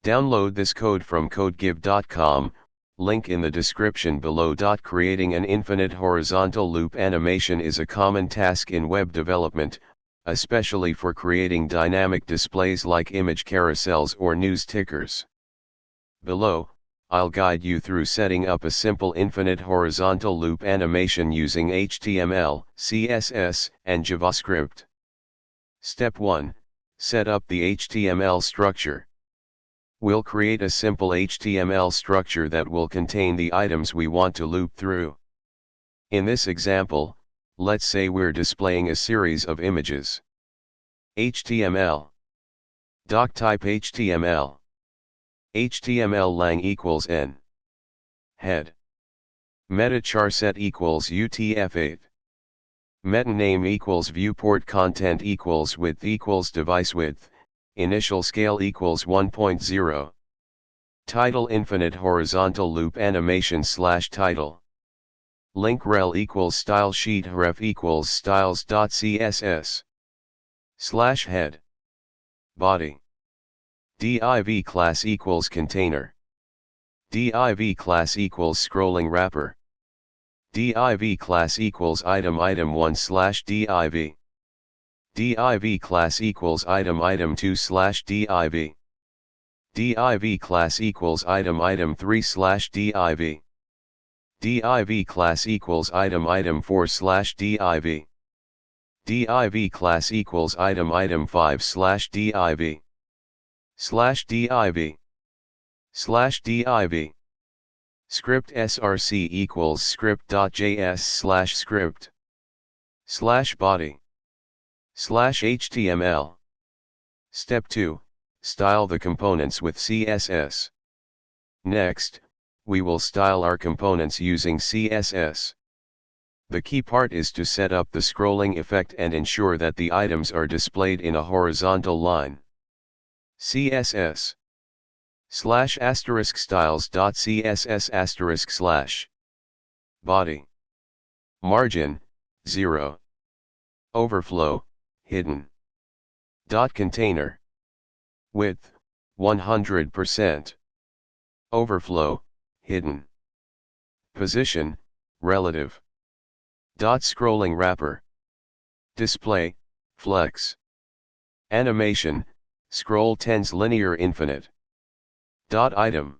Download this code from codegive.com, link in the description below. Creating an infinite horizontal loop animation is a common task in web development, especially for creating dynamic displays like image carousels or news tickers. Below, I'll guide you through setting up a simple infinite horizontal loop animation using HTML, CSS, and JavaScript. Step 1. Set up the HTML structure. We'll create a simple HTML structure that will contain the items we want to loop through. In this example, let's say we're displaying a series of images. HTML. Doctype HTML. HTML lang equals n. Head. Meta charset equals UTF-8. Meta name equals viewport. Content equals width equals device width. Initial scale equals 1.0. Title infinite horizontal loop animation / title. Link rel equals stylesheet. Href equals styles.css. / head. Body. Div class equals container. Div class equals scrolling wrapper. Div class equals item 1 / div. Div class equals item 2 / div. Div class equals item 3 / div. Div class equals item 4 / div. Div class equals item 5 / div. /div. /div. Script src equals script.js /script. /body. /html. Step 2. Style the components with CSS. Next, we will style our components using CSS. The key part is to set up the scrolling effect and ensure that the items are displayed in a horizontal line. CSS **styles.css** body margin 0 overflow hidden container width 100% overflow hidden position relative scrolling wrapper display flex animation scroll tens linear infinite item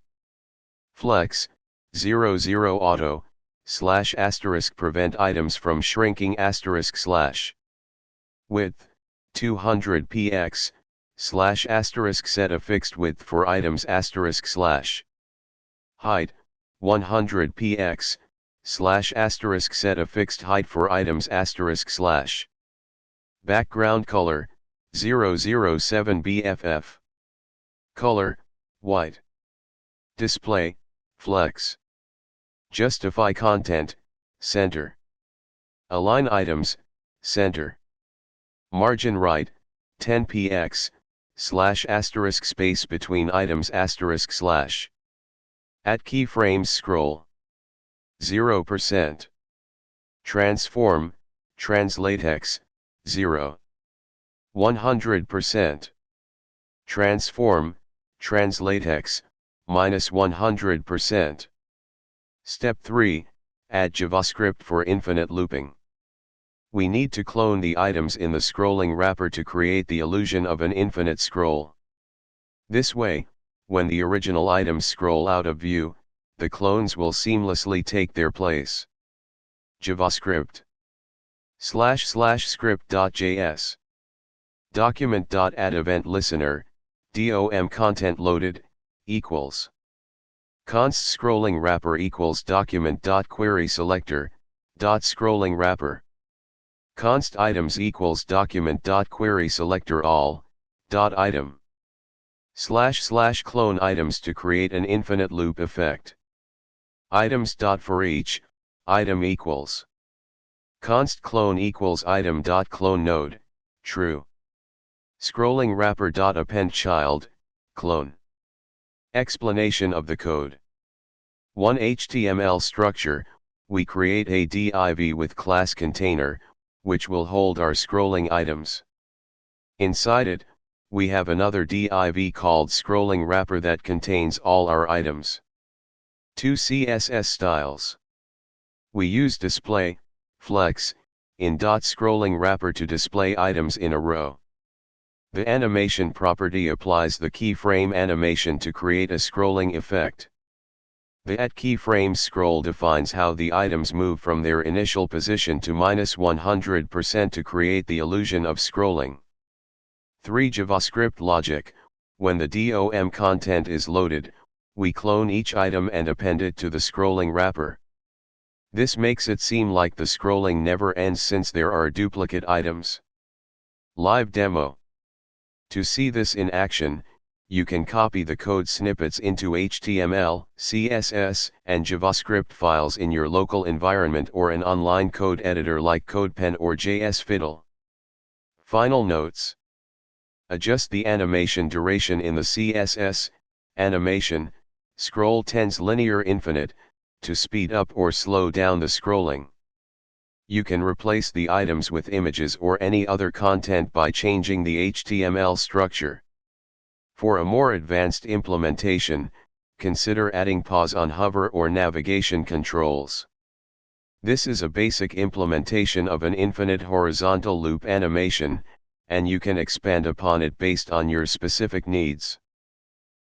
flex 00 auto / prevent items from shrinking * width 200 px / set a fixed width for items * height 100 px / set a fixed height for items * background color 007 bff color white display flex justify content center align items center margin right 10 px / space between items * at keyframes scroll 0% transform translatex 0 100% transform translatex -100%. Step 3. Add JavaScript for infinite looping. We need to clone the items in the scrolling wrapper to create the illusion of an infinite scroll. This way, when the original items scroll out of view, the clones will seamlessly take their place. JavaScript //script.js document.add event listener DOM content loaded equals const scrolling wrapper equals document.query selector scrolling wrapper const items equals document.query selector all item / clone items to create an infinite loop effect items for each item equals const clone equals item.clone node true scrolling wrapper append child clone. Explanation of the code. 1 HTML structure, we create a div with class container, which will hold our scrolling items. Inside it, we have another div called scrolling wrapper that contains all our items. 2 CSS styles. We use display, flex, in .scrolling wrapper to display items in a row. The animation property applies the keyframe animation to create a scrolling effect. The @keyframes scroll defines how the items move from their initial position to -100% to create the illusion of scrolling. 3 JavaScript logic. When the DOM content is loaded, we clone each item and append it to the scrolling wrapper. This makes it seem like the scrolling never ends since there are duplicate items. Live demo. To see this in action, you can copy the code snippets into HTML, CSS, and JavaScript files in your local environment or an online code editor like CodePen or JSFiddle. Final notes. Adjust the animation duration in the CSS animation, scroll tens linear infinite, to speed up or slow down the scrolling. You can replace the items with images or any other content by changing the HTML structure. For a more advanced implementation, consider adding pause on hover or navigation controls. This is a basic implementation of an infinite horizontal loop animation, and you can expand upon it based on your specific needs.